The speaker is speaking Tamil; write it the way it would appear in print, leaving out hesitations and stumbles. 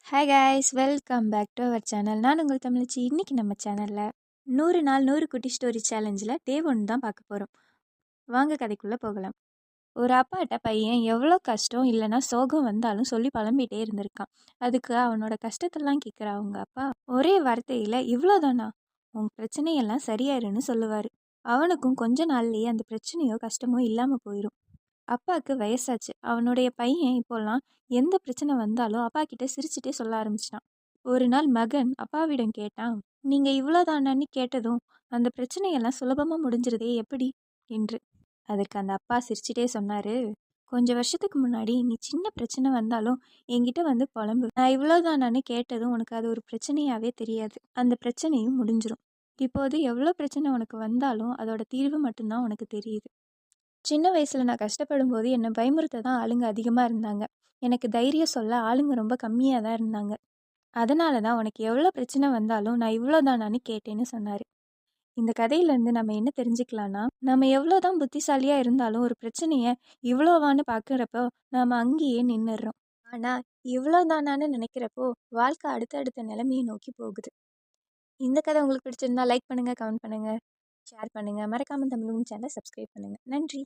Hi guys, welcome back to our channel. நான் உங்கள் தமிழச்சி. இன்றைக்கி நம்ம சேனலில் 100 நாள் 100 குட்டி ஸ்டோரி சேலஞ்சில் டே 1 தான் பார்க்க போகிறோம். வாங்க கதைக்குள்ளே போகலாம். ஒரு அப்பாட்ட பையன் எவ்வளோ கஷ்டம் இல்லைன்னா சோகம் வந்தாலும் சொல்லி புலம்பிகிட்டே இருந்திருக்கான். அதுக்கு அவனோட கஷ்டத்தெல்லாம் கேட்குற அவங்க அப்பா ஒரே வார்த்தையில் இவ்வளோதானா, உன் பிரச்சனையெல்லாம் சரியாயிருன்னு சொல்லுவார். அவனுக்கும் கொஞ்ச நாள்லேயே அந்த பிரச்சனையோ கஷ்டமோ இல்லாமல் போயிடும். அப்பாவுக்கு வயசாச்சு. அவனுடைய பையன் இப்போல்லாம் எந்த பிரச்சனை வந்தாலும் அப்பா கிட்ட சிரிச்சுட்டே சொல்ல ஆரம்பிச்சிட்டான். ஒரு நாள் மகன் அப்பாவிடம் கேட்டான், நீங்கள் இவ்வளோதானான்னு கேட்டதும் அந்த பிரச்சனையெல்லாம் சுலபமாக முடிஞ்சிருதே எப்படி என்று. அதுக்கு அந்த அப்பா சிரிச்சுட்டே சொன்னார், கொஞ்சம் வருஷத்துக்கு முன்னாடி நீ சின்ன பிரச்சனை வந்தாலும் என்கிட்ட வந்து புலம்பு. நான் இவ்வளோதானான்னு கேட்டதும் உனக்கு அது ஒரு பிரச்சனையாகவே தெரியாது. அந்த பிரச்சனையும் முடிஞ்சிடும். இப்போது எவ்வளோ பிரச்சனை உனக்கு வந்தாலும் அதோட தீர்வு மட்டும்தான் உனக்கு தெரியுது. சின்ன வயசில் நான் கஷ்டப்படும் போது என்னை பயமுறுத்த தான் ஆளுங்க அதிகமாக இருந்தாங்க. எனக்கு தைரியம் சொல்ல ஆளுங்க ரொம்ப கம்மியாக தான் இருந்தாங்க. அதனால தான் உனக்கு எவ்வளோ பிரச்சனை வந்தாலும் நான் இவ்வளோதானான்னு கேட்டேன்னு சொன்னார். இந்த கதையிலேருந்து நம்ம என்ன தெரிஞ்சுக்கலான்னா, நம்ம எவ்வளோ தான் புத்திசாலியாக இருந்தாலும் ஒரு பிரச்சனையை இவ்வளோவான்னு பார்க்குறப்போ நாம் அங்கேயே நின்றுடுறோம். ஆனால் இவ்வளோதானான்னு நினைக்கிறப்போ வாழ்க்கை அடுத்தடுத்த நிலைமையை நோக்கி போகுது. இந்த கதை உங்களுக்கு பிடிச்சிருந்தா லைக் பண்ணுங்கள், கமெண்ட் பண்ணுங்கள், ஷேர் பண்ணுங்கள். மறக்காமல் தமிழும் சேனலை சப்ஸ்கிரைப் பண்ணுங்கள். நன்றி.